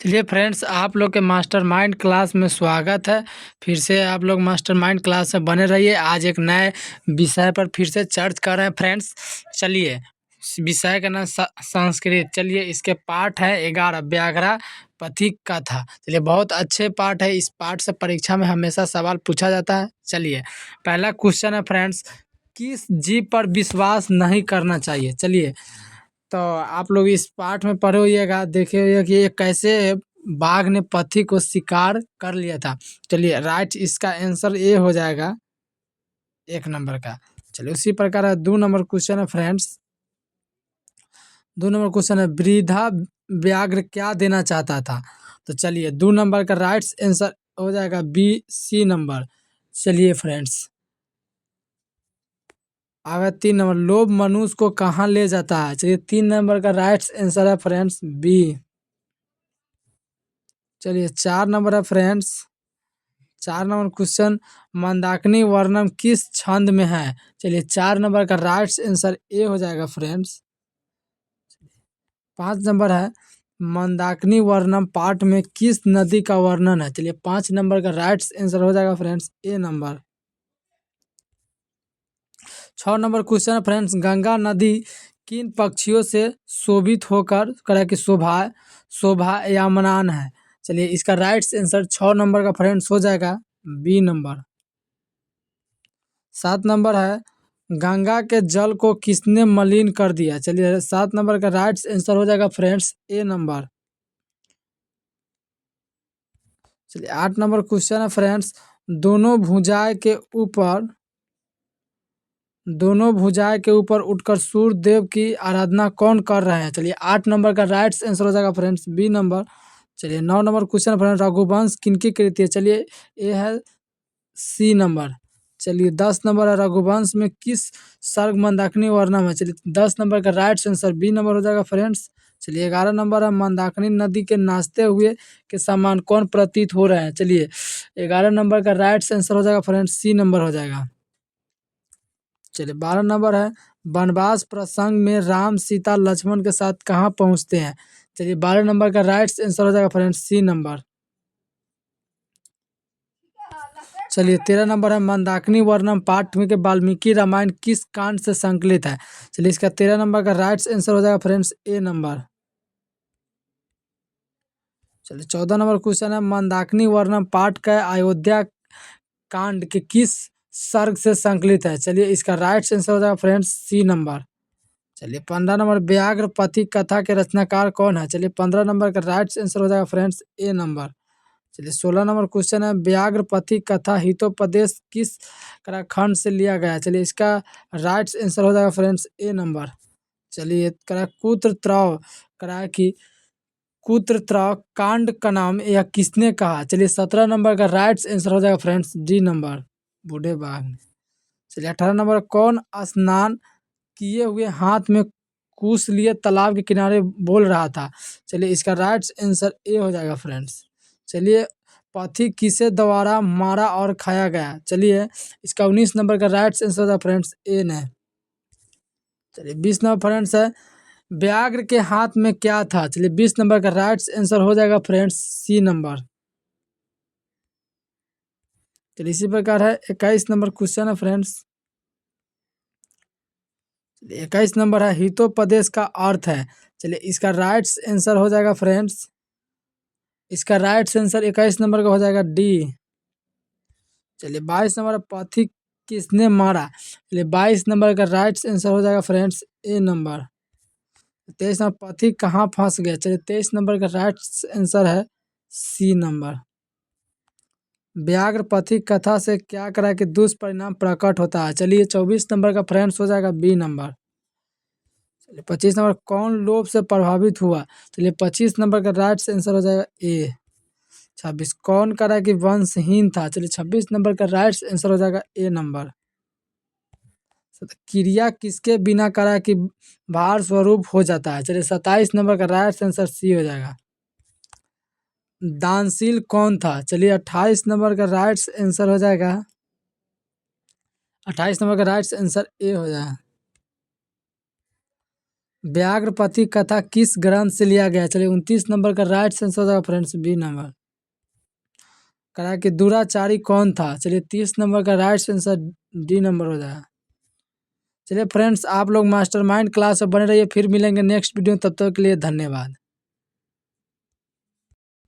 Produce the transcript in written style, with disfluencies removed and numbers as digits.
चलिए फ्रेंड्स, आप लोग के मास्टरमाइंड क्लास में स्वागत है। फिर से आप लोग मास्टरमाइंड क्लास में बने रहिए। आज एक नए विषय पर फिर से चर्चा कर रहे हैं फ्रेंड्स। चलिए, इस विषय का नाम संस्कृत। चलिए, इसके पाठ है 11 व्याघ्रा पथिक कथा। चलिए, बहुत अच्छे पाठ है। इस पाठ से परीक्षा में हमेशा सवाल पूछा जाता है। चलिए, पहला क्वेश्चन है फ्रेंड्स, किस जीव पर विश्वास नहीं करना चाहिए। चलिए, तो आप लोग इस पाठ में पढ़े होइएगा, देखे होइएगा कि ये कैसे बाघ ने पथी को शिकार कर लिया था। चलिए, राइट इसका आंसर ए हो जाएगा, 1 नंबर का। चलिए, उसी प्रकार है 2 नंबर क्वेश्चन है फ्रेंड्स। 2 नंबर क्वेश्चन है, वृद्धा व्याघ्र क्या देना चाहता था। तो चलिए, 2 नंबर का राइट आंसर हो जाएगा बी, C नंबर। चलिए फ्रेंड्स, आगे 3 नंबर, लोभ मनुष्य को कहाँ ले जाता है। चलिए, 3 नंबर का राइट आंसर है फ्रेंड्स बी। चलिए, 4 नंबर है फ्रेंड्स। 4 नंबर क्वेश्चन, मंदाकिनी वर्णम किस छंद में है। चलिए, 4 नंबर का राइट आंसर ए हो जाएगा फ्रेंड्स। 5 नंबर है, मंदाकिनी वर्णम पाठ में किस नदी का वर्णन है। चलिए, 5 नंबर का राइट आंसर हो जाएगा friends A number. 6 number question है फ्रेंड्स, गंगा नदी किन पक्षियों से शोभित होकर करे कि शोभायमान है। चलिए, इसका राइट आंसर 6 नंबर का फ्रेंड्स हो जाएगा B नंबर। 7 नंबर है, गंगा के जल को किसने मलिन कर दिया। चलिए, 7 नंबर का राइट आंसर हो जाएगा फ्रेंड्स A नंबर। चलिए, 8 नंबर क्वेश्चन है फ्रेंड्स, दोनों भुजाएं के ऊपर दोनों भुजाएं के ऊपर उठकर सूर्य देव की आराधना कौन कर रहे हैं। चलिए, 8 नंबर का राइट आंसर हो जाएगा फ्रेंड्स B नंबर। चलिए, 9 नंबर क्वेश्चन फ्रेंड्स, रघुवंश किनकी कृति है। चलिए, ये है C नंबर। चलिए, 10 नंबर है, रघुवंश में किस सर्ग मंदाकिनी वर्णम है। चलिए, 10 नंबर का राइट आंसर B नंबर हो जाएगा फ्रेंड्स। चलिए, 11 नंबर है, मंदाकिनी नदी के नाचते हुए के समान कौन प्रतीत हो रहे हैं। चलिए, 11 नंबर का राइट आंसर हो जाएगा फ्रेंड्स C नंबर हो जाएगा। चलिए, 12 नंबर है, वनवास प्रसंग में राम सीता लक्ष्मण के साथ कहाँ पहुँचते हैं। चलिए, 12 नंबर का राइट आंसर हो जाएगा फ्रेंड्स C नंबर। चलिए, 13 नंबर है, मंदाकिनी वर्णम पाठ में के वाल्मीकि रामायण किस कांड से संकलित है। चलिए, इसका 13 नंबर का राइट आंसर हो जाएगा फ्रेंड्स A नंबर। चलिए, 14 नंबर क्वेश्चन है, मंदाकिनी वर्णम पाठ का अयोध्या कांड के किस सर्ग से संकलित है। चलिए, इसका राइट आंसर हो जाएगा फ्रेंड्स C नंबर। चलिए, 15 नंबर, व्याघ्र पथिक कथा के रचनाकार कौन है। चलिए, 15 नंबर का राइट आंसर हो जाएगा फ्रेंड्स A नंबर। चलिए, 16 नंबर क्वेश्चन है, व्याघ्र पथिक कथा हितोपदेश किस काराखंड से लिया गया है। चलिए, इसका राइट आंसर हो जाएगा फ्रेंड्स A नंबर। चलिए, करा कुत्र त्रव करा कि कुत्र त्रव कांड का नाम यह किसने कहा। चलिए, 17 नंबर का राइट आंसर हो जाएगा फ्रेंड्स D नंबर, बूढ़े बाघ ने। चलिए, 18 नंबर, कौन स्नान किए हुए हाथ में कुश लिए तालाब के किनारे बोल रहा था। चलिए, इसका राइट आंसर ए हो जाएगा फ्रेंड्स। चलिए, पथिक किसे द्वारा मारा और खाया गया। चलिए, इसका 19 नंबर का राइट आंसर हो जाएगा फ्रेंड्स ए ने। चलिए, 20 नंबर फ्रेंड्स है, व्याघ्र के हाथ में क्या था। चलिए, 20 नंबर का राइट आंसर हो जाएगा फ्रेंड्स C नंबर। चलिए, इसी प्रकार है 21 नंबर क्वेश्चन है फ्रेंड्स। 21 नंबर है, हितोपदेश का अर्थ है। चलिए, इसका राइट आंसर हो जाएगा फ्रेंड्स, इसका राइट आंसर 21 नंबर का हो जाएगा D। चलिए, 22 नंबर, पथिक किसने मारा। चलिए, 22 नंबर का राइट आंसर हो जाएगा फ्रेंड्स A नंबर। 23 नंबर, पथिक कहाँ फंस गया। चलिए, 23 नंबर का राइट आंसर है C नंबर। व्याघ्र पथिक कथा से क्या करा कि दुष्परिणाम प्रकट होता है। चलिए, 24 नंबर का फ्रेंड्स हो जाएगा B नंबर। चलिए, 25 नंबर, कौन लोभ से प्रभावित हुआ। चलिए, 25 नंबर का राइट आंसर हो जाएगा A। 26, कौन करा कि वंशहीन था। चलिए, 26 नंबर का राइट आंसर हो जाएगा A नंबर। क्रिया किसके बिना करा कि भार स्वरूप हो जाता है। चलिए, 27 नंबर का राइट आंसर C हो जाएगा। दानशील कौन था। चलिए, 28 नंबर का राइट आंसर हो जाएगा, 28 नंबर का राइट आंसर A हो जाएगा। व्याघ्रपति कथा किस ग्रंथ से लिया गया? चलिए 29 नंबर का राइट आंसर हो जाएगा फ्रेंड्स बी नंबर। कहा कि दुराचारी कौन था? चलिए 30 नंबर का राइट आंसर डी नंबर हो जाएगा। चलिए फ्रेंड्स, आप लोग मास्टरमाइंड क्लास में बने रहिए, फिर मिलेंगे नेक्स्ट वीडियो, तब तक के लिए धन्यवाद।